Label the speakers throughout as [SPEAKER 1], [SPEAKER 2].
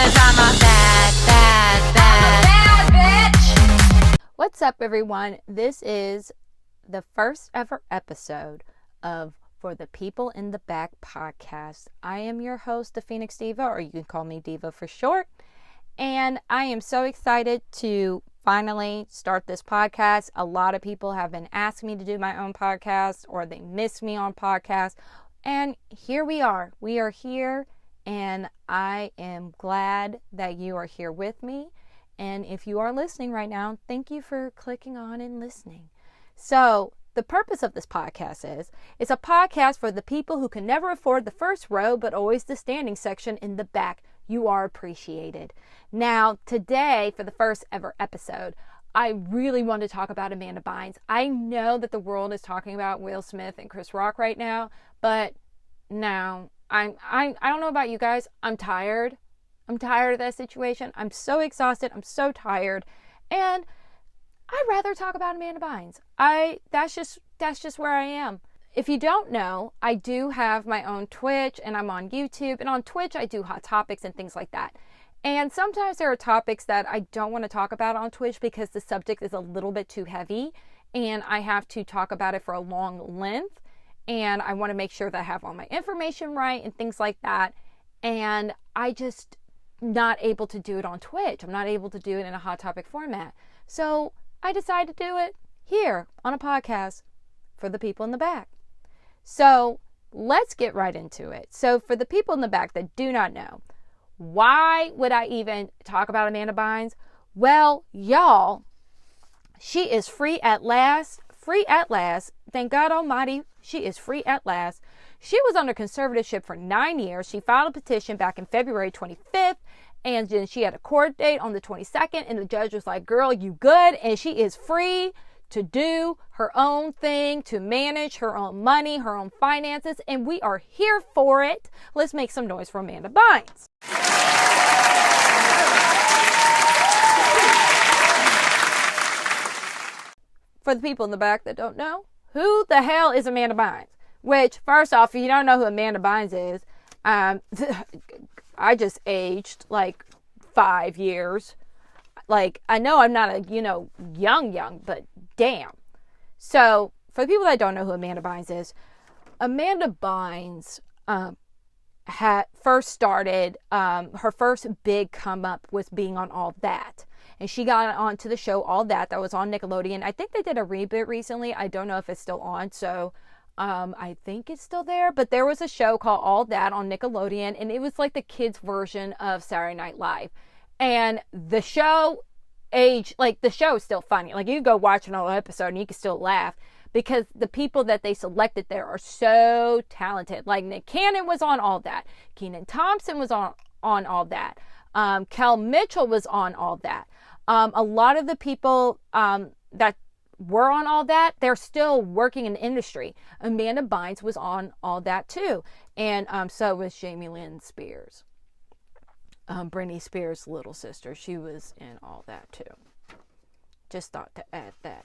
[SPEAKER 1] 'cause I'm a bad bitch.
[SPEAKER 2] What's up, everyone? This is the first ever episode of For the People in the Back podcast. I am your host, the Phoenix Diva, or you can call me Diva for short. And I am so excited to finally start this podcast. A lot of people have been asking me to do my own podcast, or they miss me on podcasts. And here we are. We are here, and I am glad that you are here with me. And if you are listening right now, thank you for clicking on and listening. So the purpose of this podcast is, it's a podcast for the people who can never afford the first row, but always the standing section in the back. You are appreciated. Now, today, for the first ever episode, I really want to talk about Amanda Bynes. I know that the world is talking about Will Smith and Chris Rock right now, but no, I don't know about you guys. I'm tired. I'm tired of that situation. I'm so exhausted. I'm so tired. And I'd rather talk about Amanda Bynes. That's just where I am. If you don't know, I do have my own Twitch, and I'm on YouTube. And on Twitch, I do hot topics and things like that. And sometimes there are topics that I don't want to talk about on Twitch because the subject is a little bit too heavy, and I have to talk about it for a long length. And I want to make sure that I have all my information right and things like that. And I just not able to do it on Twitch. I'm not able to do it in a hot topic format. So I decided to do it here on a podcast for the people in the back. So let's get right into it. So for the people in the back that do not know, why would I even talk about Amanda Bynes? Well, y'all, she is free at last. Free at last. Thank God Almighty, she is free at last. She was under conservatorship for 9 years. She filed a petition back in February 25th, and then she had a court date on the 22nd, and the judge was like, girl, you good? And she is free to do her own thing, to manage her own money, her own finances, and we are here for it. Let's make some noise for Amanda Bynes. For the people in the back that don't know, who the hell is Amanda Bynes? Which, first off, if you don't know who Amanda Bynes is, I just aged like 5 years. Like, I know I'm not a, young, but damn. So, for the people that don't know who Amanda Bynes is, Amanda Bynes had first started, her first big come up was being on All That. And she got onto the show All That was on Nickelodeon. I think they did a reboot recently. I don't know if it's still on, so I think it's still there. But there was a show called All That on Nickelodeon, and it was like the kids' version of Saturday Night Live. And the show the show is still funny. Like, you can go watch an old episode and you can still laugh because the people that they selected there are so talented. Like, Nick Cannon was on All That. Kenan Thompson was on All That. Kel Mitchell was on All That. A lot of the people that were on All That, they're still working in the industry. Amanda Bynes was on All That too. And so was Jamie Lynn Spears. Britney Spears' little sister. She was in All That too. Just thought to add that.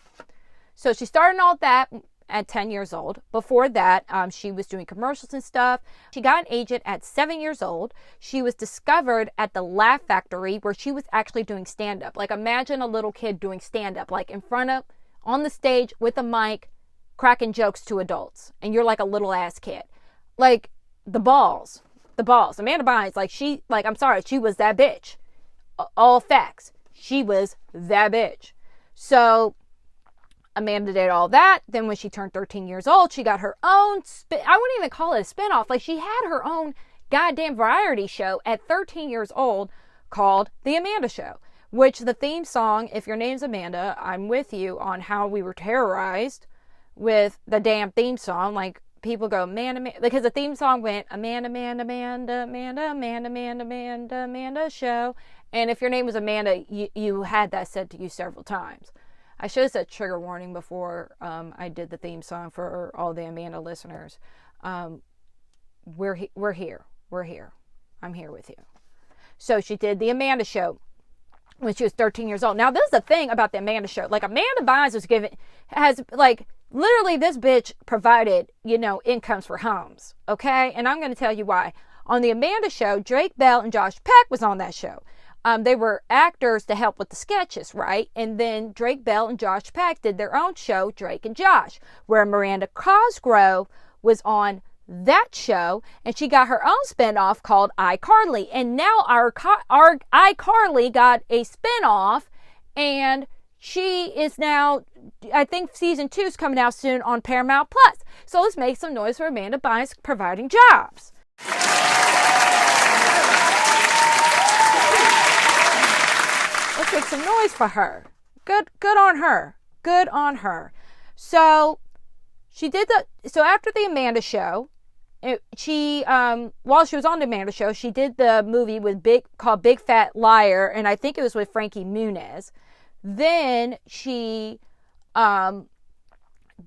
[SPEAKER 2] So she started All That at 10 years old. Before that, she was doing commercials and stuff. She got an agent at 7 years old. She was discovered at the Laugh Factory, where she was actually doing stand-up. Like, imagine a little kid doing stand-up, like on the stage with a mic, cracking jokes to adults. And you're like a little ass kid. Like, the balls. Amanda Bynes, I'm sorry, she was that bitch. All facts. She was that bitch. So Amanda did All That. Then when she turned 13 years old, she got her own I wouldn't even call it a spinoff. Like, she had her own goddamn variety show at 13 years old called The Amanda Show, which the theme song, if your name's Amanda, I'm with you on how we were terrorized with the damn theme song. Like, people go, Amanda, because the theme song went, Amanda show. And if your name was Amanda, you had that said to you several times. I should have said trigger warning before I did the theme song for all the Amanda listeners. We're here. I'm here with you. So she did the Amanda Show when she was 13 years old. Now, this is the thing about the Amanda Show. Like, Amanda Bynes literally this bitch provided, incomes for homes. Okay? And I'm going to tell you why. On the Amanda Show, Drake Bell and Josh Peck was on that show. They were actors to help with the sketches, right? And then Drake Bell and Josh Peck did their own show, Drake and Josh, where Miranda Cosgrove was on that show, and she got her own spinoff called iCarly. And now our iCarly got a spinoff, and she is now, I think season 2 is coming out soon on Paramount Plus. So let's make some noise for Amanda Bynes providing jobs. Let's make some noise for her. Good on her. Good on her. So she did so after the Amanda Show, while she was on the Amanda Show, she did the movie called Big Fat Liar, and I think it was with Frankie Muniz. Then she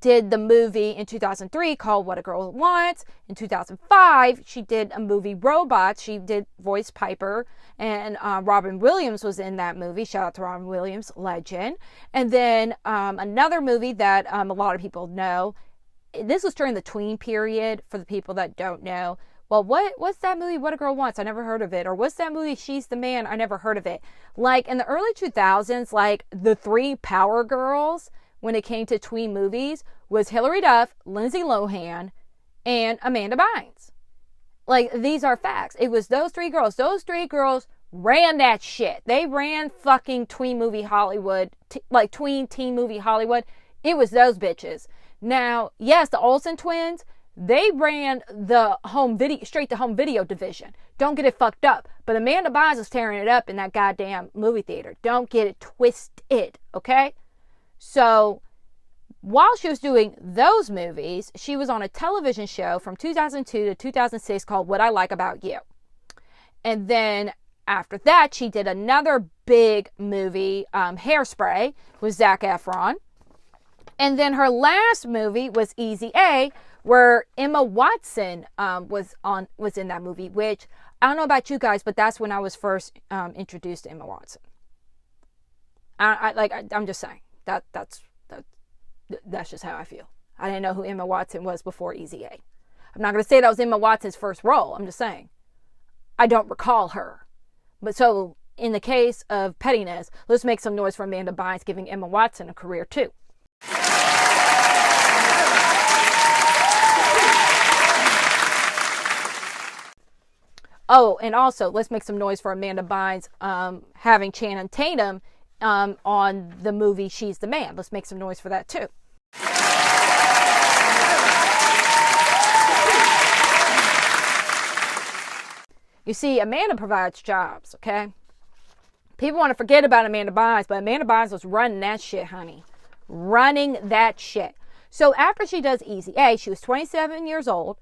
[SPEAKER 2] did the movie in 2003 called What a Girl Wants. In 2005, she did a movie, Robots. She did voice Piper, and Robin Williams was in that movie. Shout out to Robin Williams, legend. And then another movie that a lot of people know. This was during the tween period, for the people that don't know. Well, what's that movie, What a Girl Wants? I never heard of it. Or what's that movie, She's the Man? I never heard of it. Like in the early 2000s, like the 3 power girls when it came to tween movies was Hilary Duff, Lindsay Lohan, and Amanda Bynes. Like, these are facts. It was those 3 girls. Those 3 girls ran that shit. They ran fucking tween movie Hollywood, like tween teen movie Hollywood. It was those bitches. Now, yes, the Olsen twins, they ran the straight to home video division. Don't get it fucked up. But Amanda Bynes was tearing it up in that goddamn movie theater. Don't get it twisted, okay? So, while she was doing those movies, she was on a television show from 2002 to 2006 called What I Like About You. And then after that, she did another big movie, Hairspray, with Zac Efron. And then her last movie was Easy A, where Emma Watson was in that movie, which I don't know about you guys, but that's when I was first introduced to Emma Watson. I'm just saying that's just how I feel. I didn't know who Emma Watson was before Easy A. I'm not going to say that was Emma Watson's first role. I'm just saying I don't recall her. But so in the case of pettiness, let's make some noise for Amanda Bynes giving Emma Watson a career too. Oh, and also, let's make some noise for Amanda Bynes having Channing Tatum on the movie She's the Man. Let's make some noise for that too. You see, Amanda provides jobs, okay? People want to forget about Amanda Bynes, but Amanda Bynes was running that shit, honey. Running that shit. So after she does Easy A, she was 27 years old,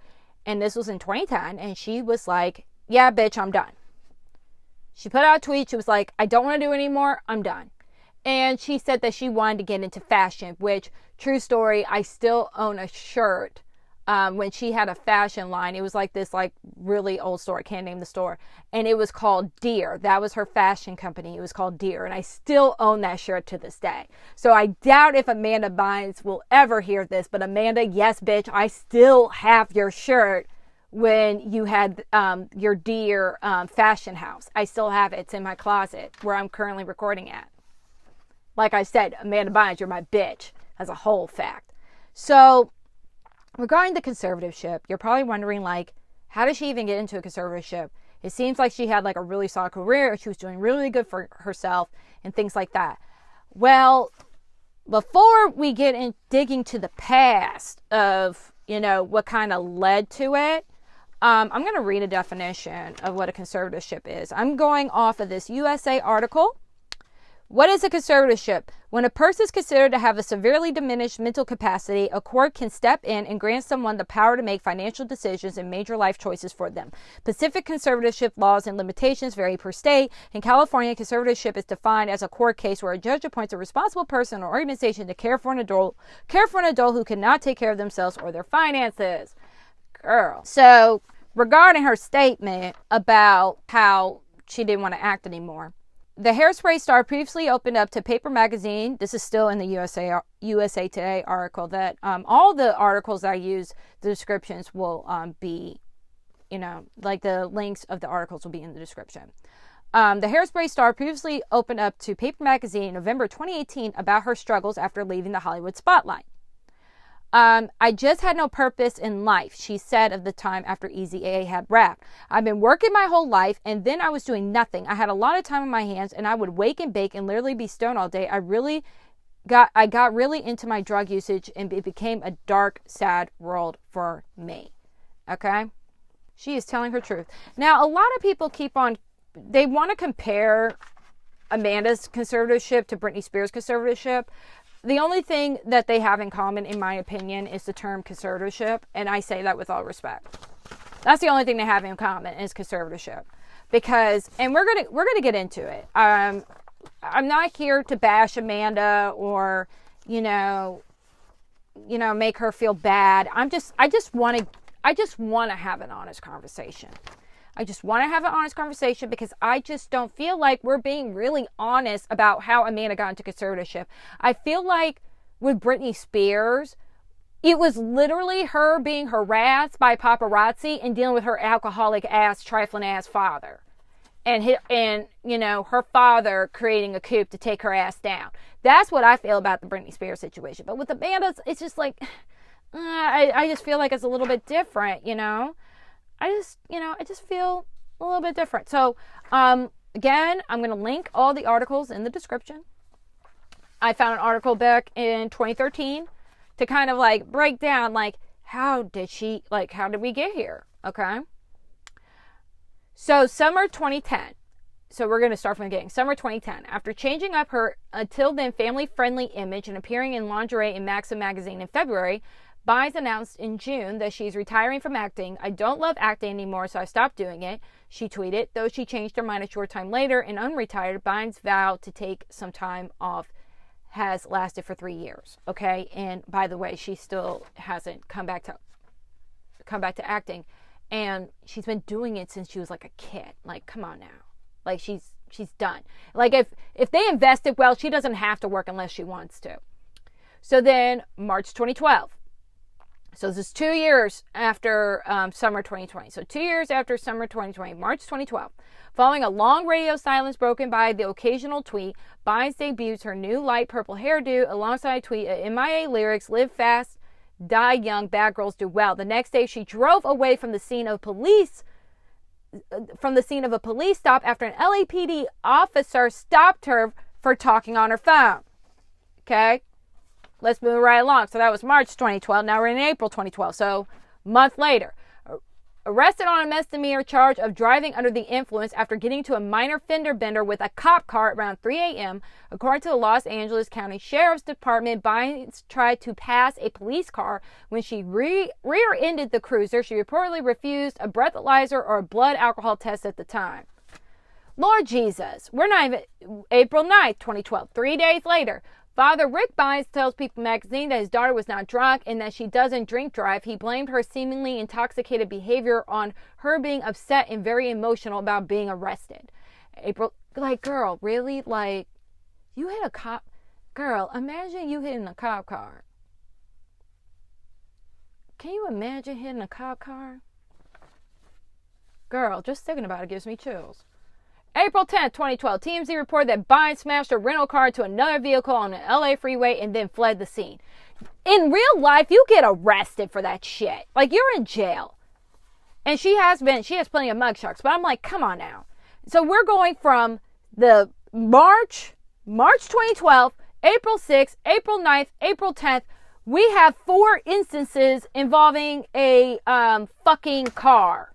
[SPEAKER 2] and this was in 2010, and she was like, yeah, bitch, I'm done. She put out a tweet. She was like, I don't want to do it anymore. I'm done. And she said that she wanted to get into fashion, which, true story, I still own a shirt. When she had a fashion line, it was like this like really old store. I can't name the store. And it was called Deer. That was her fashion company. It was called Deer. And I still own that shirt to this day. So I doubt if Amanda Bynes will ever hear this. But Amanda, yes, bitch, I still have your shirt when you had your Deer fashion house. I still have it. It's in my closet where I'm currently recording at. Like I said, Amanda Bynes, you're my bitch. As a whole fact. So regarding the conservatorship, you're probably wondering, like, how did she even get into a conservatorship? It seems like she had, like, a really solid career. She was doing really good for herself and things like that. Well, before we get in digging to the past of, you know, what kind of led to it, I'm going to read a definition of what a conservatorship is. I'm going off of this USA article. What is a conservatorship? When a person is considered to have a severely diminished mental capacity, a court can step in and grant someone the power to make financial decisions and major life choices for them. Specific conservatorship laws and limitations vary per state. In California, conservatorship is defined as a court case where a judge appoints a responsible person or organization to care for an adult who cannot take care of themselves or their finances. Girl. So, regarding her statement about how she didn't want to act anymore, the Hairspray star previously opened up to Paper Magazine. This is still in the USA Today article that all the articles I use, the descriptions will be like the links of the articles will be in the description. The Hairspray star previously opened up to Paper Magazine in November 2018 about her struggles after leaving the Hollywood spotlight. I just had no purpose in life, she said of the time after Easy A had rapped. I've been working my whole life, and then I was doing nothing. I had a lot of time on my hands, and I would wake and bake and literally be stoned all day. I got really into my drug usage, and it became a dark, sad world for me. Okay? She is telling her truth. Now, a lot of people they want to compare Amanda's conservatorship to Britney Spears' conservatorship. The only thing that they have in common, in my opinion, is the term conservatorship, and I say that with all respect. That's the only thing they have in common is conservatorship, because, and we're gonna get into it. I'm not here to bash Amanda or make her feel bad. I just want to have an honest conversation. I just want to have an honest conversation because I just don't feel like we're being really honest about how Amanda got into conservatorship. I feel like with Britney Spears, it was literally her being harassed by paparazzi and dealing with her alcoholic ass, trifling ass father. And her father creating a coup to take her ass down. That's what I feel about the Britney Spears situation. But with Amanda, it's just like, I just feel like it's a little bit different, I just feel a little bit different. So, again, I'm going to link all the articles in the description. I found an article back in 2013 to kind of like break down, like, how did we get here? Okay. So, summer 2010. So, we're going to start from the beginning. Summer 2010. After changing up her until then family-friendly image and appearing in lingerie in Maxim magazine in February, Bynes announced in June that she's retiring from acting. I don't love acting anymore, so I stopped doing it, she tweeted. Though she changed her mind a short time later and unretired, Bynes' vow to take some time off has lasted for 3 years. Okay, and by the way, she still hasn't come back to acting, and she's been doing it since she was like a kid. Like, come on now, like she's done. Like if they invested well, she doesn't have to work unless she wants to. So then March 2012. So this is 2 years after summer 2020. So 2 years after summer 2020, March 2012. Following a long radio silence broken by the occasional tweet, Bynes debuts her new light purple hairdo alongside a tweet, MIA lyrics, live fast, die young, bad girls do well. The next day, she drove away from the scene of a police stop after an LAPD officer stopped her for talking on her phone. Okay? Let's move right along. So that was March 2012. Now we're in April 2012. So a month later. Arrested on a misdemeanor charge of driving under the influence after getting to a minor fender bender with a cop car around 3 a.m. According to the Los Angeles County Sheriff's Department, Bynes tried to pass a police car when she rear-ended the cruiser. She reportedly refused a breathalyzer or a blood alcohol test at the time. Lord Jesus. We're not even April 9th, 2012. 3 days later. Father Rick Bynes tells People magazine that his daughter was not drunk and that she doesn't drink drive. He blamed her seemingly intoxicated behavior on her being upset and very emotional about being arrested. April, like, girl, really? Like, you hit a cop? Girl, imagine you hitting a cop car. Can you imagine hitting a cop car? Girl, just thinking about it gives me chills. April 10th, 2012, TMZ reported that Bynes smashed a rental car into another vehicle on an LA freeway and then fled the scene. In real life, you get arrested for that shit. Like, you're in jail. And she has plenty of mugshots, but I'm like, come on now. So we're going from the March 2012, April 6th, April 9th, April 10th. We have 4 instances involving a fucking car.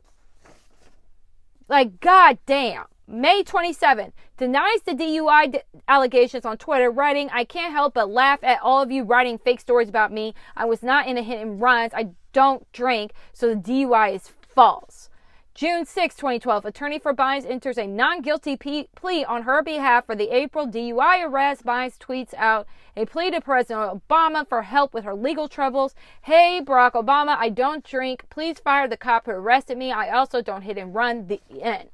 [SPEAKER 2] Like, goddamn. May 27th, denies the DUI allegations on Twitter, writing, I can't help but laugh at all of you writing fake stories about me. I was not in a hit and runs. I don't drink, so the DUI is false. June 6, 2012, attorney for Bynes enters a non-guilty plea on her behalf for the April DUI arrest. Bynes tweets out a plea to President Obama for help with her legal troubles. Hey, Barack Obama, I don't drink. Please fire the cop who arrested me. I also don't hit and run. The end.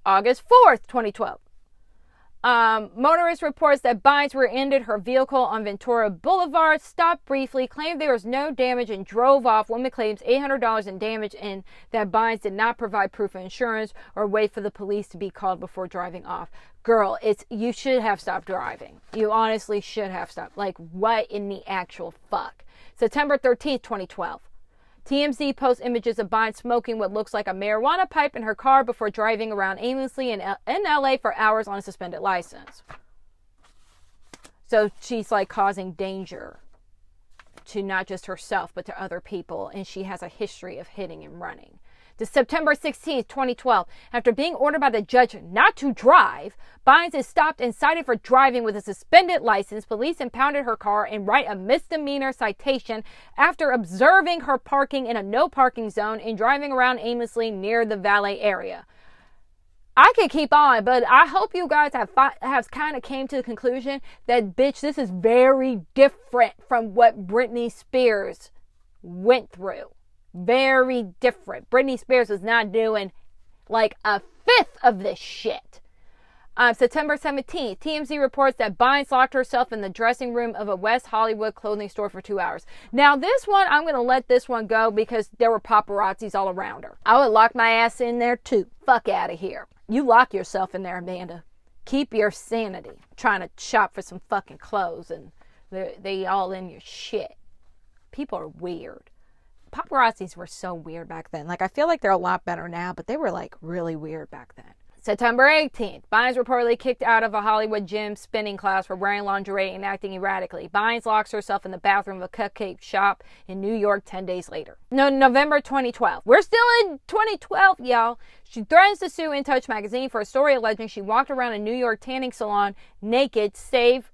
[SPEAKER 2] August 4th, 2012. Motorist reports that Bynes rear-ended her vehicle on Ventura Boulevard, stopped briefly, claimed there was no damage, and drove off. Woman claims $800 in damage and that Bynes did not provide proof of insurance or wait for the police to be called before driving off. Girl, you should have stopped driving. You honestly should have stopped. Like, what in the actual fuck? September 13th, 2012. TMZ posts images of Bynes smoking what looks like a marijuana pipe in her car before driving around aimlessly in LA for hours on a suspended license. So she's like causing danger to not just herself, but to other people. And she has a history of hitting and running. To September 16th, 2012, after being ordered by the judge not to drive, Bynes is stopped and cited for driving with a suspended license. Police impounded her car and write a misdemeanor citation after observing her parking in a no parking zone and driving around aimlessly near the valet area. I could keep on, but I hope you guys have kind of came to the conclusion that, bitch, this is very different from what Britney Spears went through. Very different. Britney Spears was not doing like a fifth of this shit. September 17th, TMZ reports that Bynes locked herself in the dressing room of a West Hollywood clothing store for 2 hours. Now this one, I'm going to let this one go because there were paparazzis all around her. I would lock my ass in there too. Fuck out of here. You lock yourself in there, Amanda. Keep your sanity. I'm trying to shop for some fucking clothes and they all in your shit. People are weird. Paparazzis were so weird back then. Like, I feel like they're a lot better now, but they were like really weird back then. September 18th, Bynes reportedly kicked out of a Hollywood gym spinning class for wearing lingerie and acting erratically. Bynes locks herself in the bathroom of a cupcake shop in New York 10 days later. November 2012. We're still in 2012, y'all. She threatens to sue In Touch magazine for a story alleging she walked around a New York tanning salon naked, save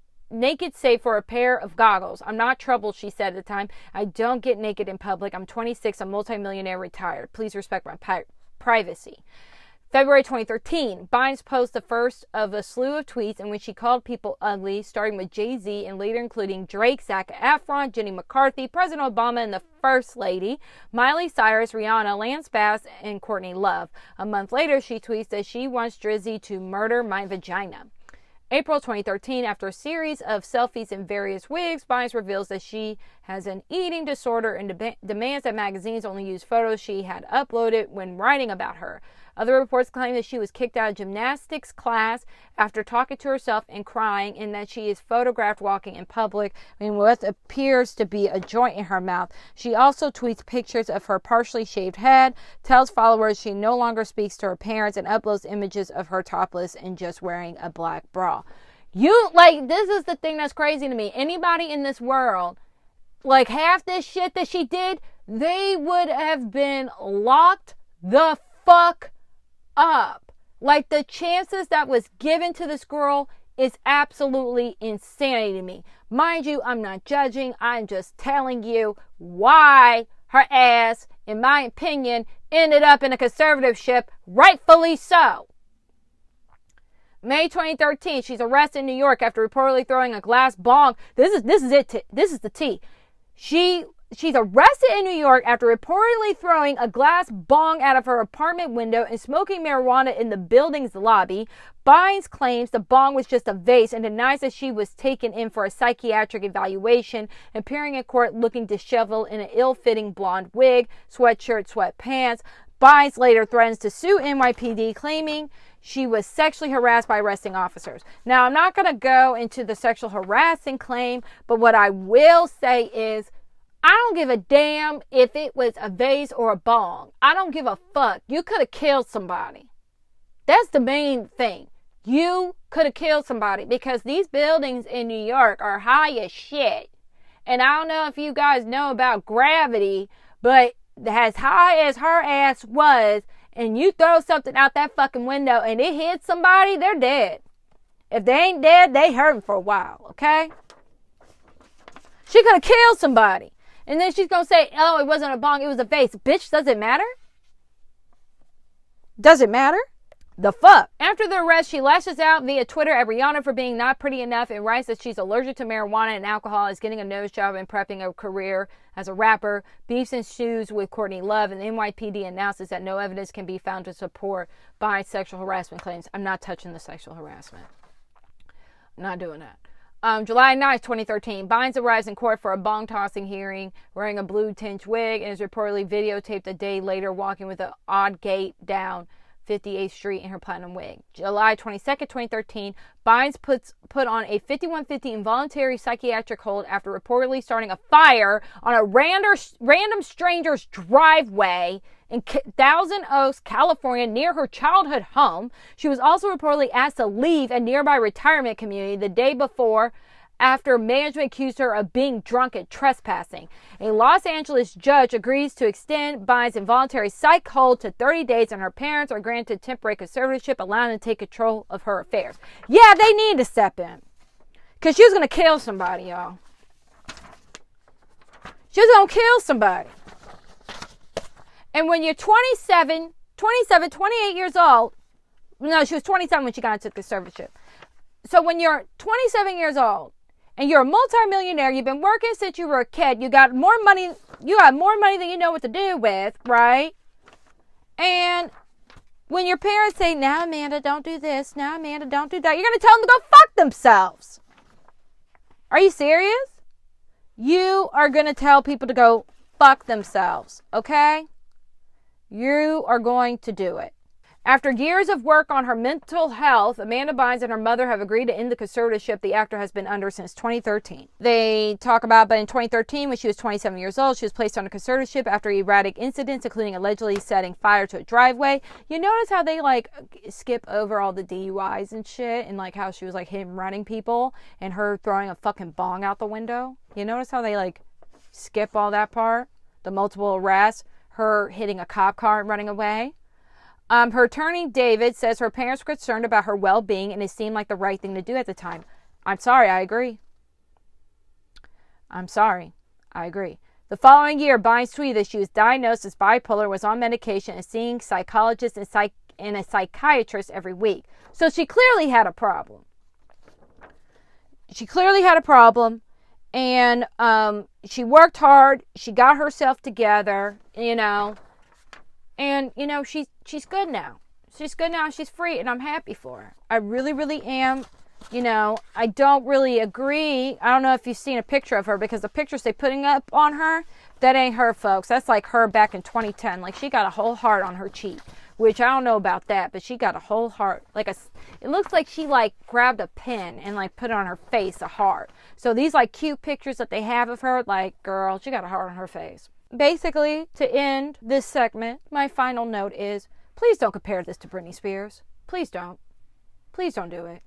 [SPEAKER 2] for a pair of goggles. I'm not troubled, she said at the time. I don't get naked in public. I'm 26. I'm multimillionaire, retired. Please respect my privacy. February 2013, Bynes posts the first of a slew of tweets in which she called people ugly, starting with Jay-Z and later including Drake, Zac Efron, Jenny McCarthy, President Obama, and the First Lady, Miley Cyrus, Rihanna, Lance Bass, and Courtney Love. A month later, she tweets that she wants Drizzy to murder my vagina. April 2013, after a series of selfies in various wigs, Bynes reveals that she has an eating disorder and demands that magazines only use photos she had uploaded when writing about her. Other reports claim that she was kicked out of gymnastics class after talking to herself and crying, and that she is photographed walking in public in what appears to be a joint in her mouth. She also tweets pictures of her partially shaved head, tells followers she no longer speaks to her parents, and uploads images of her topless and just wearing a black bra. This is the thing that's crazy to me. Anybody in this world, like half this shit that she did, they would have been locked the fuck up. Like, the chances that was given to this girl is absolutely insanity to me. Mind you, I'm not judging. I'm just telling you why her ass, in my opinion, ended up in a conservatorship, rightfully so. May 2013, she's arrested in New York after reportedly throwing a glass bong. This is the tea. She's arrested in New York after reportedly throwing a glass bong out of her apartment window and smoking marijuana in the building's lobby. Bynes claims the bong was just a vase and denies that she was taken in for a psychiatric evaluation, appearing in court looking disheveled in an ill-fitting blonde wig, sweatshirt, sweatpants. Bynes later threatens to sue NYPD, claiming she was sexually harassed by arresting officers. Now, I'm not going to go into the sexual harassing claim, but what I will say is, I don't give a damn if it was a vase or a bong. I don't give a fuck. You could have killed somebody. That's the main thing. You could have killed somebody, because these buildings in New York are high as shit. And I don't know if you guys know about gravity, but as high as her ass was, and you throw something out that fucking window and it hits somebody, they're dead. If they ain't dead, they hurting for a while, okay? She could have killed somebody. And then she's going to say, oh, it wasn't a bong, it was a vase. Bitch, does it matter? Does it matter? The fuck? After the arrest, she lashes out via Twitter at Rihanna for being not pretty enough and writes that she's allergic to marijuana and alcohol, is getting a nose job and prepping a career as a rapper. Beefs ensues with Courtney Love, and the NYPD announces that no evidence can be found to support Bynes' sexual harassment claims. I'm not touching the sexual harassment. Not doing that. July 9th, 2013, Bynes arrives in court for a bong-tossing hearing wearing a blue-tinged wig and is reportedly videotaped a day later walking with an odd gait down 58th Street in her platinum wig. July 22nd, 2013, Bynes put on a 5150 involuntary psychiatric hold after reportedly starting a fire on a random stranger's driveway in Thousand Oaks, California, near her childhood home. She was also reportedly asked to leave a nearby retirement community the day before after management accused her of being drunk and trespassing. A Los Angeles judge agrees to extend Bynes' involuntary psych hold to 30 days, and her parents are granted temporary conservatorship, allowing them to take control of her affairs. Yeah, they need to step in. Because she was going to kill somebody, y'all. She was going to kill somebody. And when you're 28 years old, no, she was 27 when she got into conservatorship. So when you're 27 years old and you're a multimillionaire, you've been working since you were a kid, you got more money than you know what to do with, right? And when your parents say, now Amanda, don't do this, now Amanda, don't do that, you're going to tell them to go fuck themselves. Are you serious? You are going to tell people to go fuck themselves, okay? You are going to do it. After years of work on her mental health, Amanda Bynes and her mother have agreed to end the conservatorship the actor has been under since 2013. They talk about, but in 2013, when she was 27 years old, she was placed on a conservatorship after erratic incidents, including allegedly setting fire to a driveway. You notice how they, skip over all the DUIs and shit, and, how she was, him running people, and her throwing a fucking bong out the window? You notice how they, skip all that part? The multiple arrests, her hitting a cop car and running away? Her attorney, David, says her parents were concerned about her well-being and it seemed like the right thing to do at the time. I'm sorry, I agree. The following year, Bynes tweeted that she was diagnosed as bipolar, was on medication, and seeing psychologists and a psychiatrist every week. So she clearly had a problem. And she worked hard. She got herself together, And, she's good now. She's good now. She's free, and I'm happy for her. I really, really am. I don't really agree. I don't know if you've seen a picture of her, because the pictures they're putting up on her, that ain't her, folks. That's like her back in 2010. She got a whole heart on her cheek, which I don't know about that, but she got a whole heart. It looks like she, grabbed a pen and, put it on her face, a heart. So these, cute pictures that they have of her, girl, she got a heart on her face. Basically, to end this segment, my final note is, please don't compare this to Britney Spears. Please don't. Please don't do it.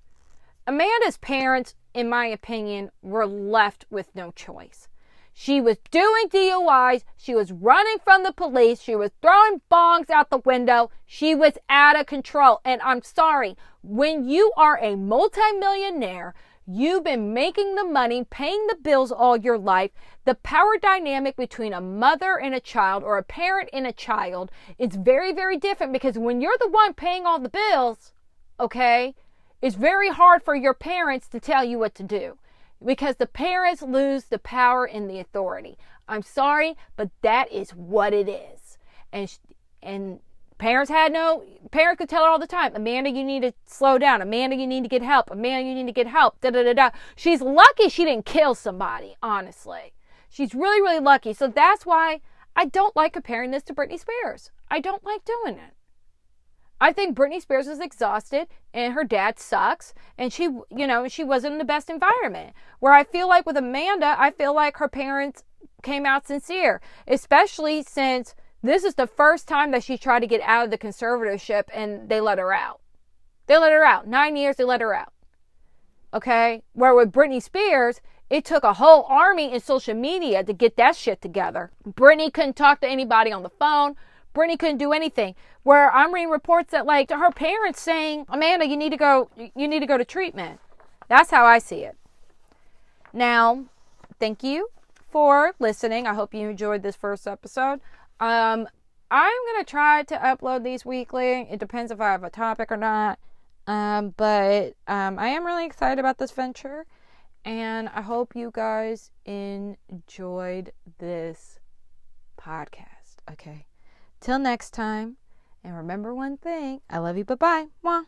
[SPEAKER 2] Amanda's parents, in my opinion, were left with no choice. She was doing DUIs. She was running from the police. She was throwing bongs out the window. She was out of control. And I'm sorry, when you are a multimillionaire, you've been making the money, paying the bills all your life. The power dynamic between a mother and a child, or a parent and a child, is very, very different, because when you're the one paying all the bills, okay, it's very hard for your parents to tell you what to do, because the parents lose the power and the authority. I'm sorry, but that is what it is. And parents could tell her all the time, Amanda, you need to slow down. Amanda, you need to get help. Amanda, you need to get help. Da-da-da-da. She's lucky she didn't kill somebody, honestly. She's really, really lucky. So that's why I don't like comparing this to Britney Spears. I don't like doing it. I think Britney Spears is exhausted and her dad sucks, and she wasn't in the best environment. Where I feel like with Amanda, I feel like her parents came out sincere, especially since this is the first time that she tried to get out of the conservatorship and they let her out. 9 years, they let her out. Okay? Where with Britney Spears, it took a whole army in social media to get that shit together. Britney couldn't talk to anybody on the phone. Britney couldn't do anything. Where I'm reading reports that her parents saying, Amanda, you need to go to treatment. That's how I see it. Now, thank you for listening. I hope you enjoyed this first episode. I'm going to try to upload these weekly. It depends if I have a topic or not. But I am really excited about this venture. And I hope you guys enjoyed this podcast. Okay. Till next time. And remember one thing. I love you. Bye-bye. Mwah.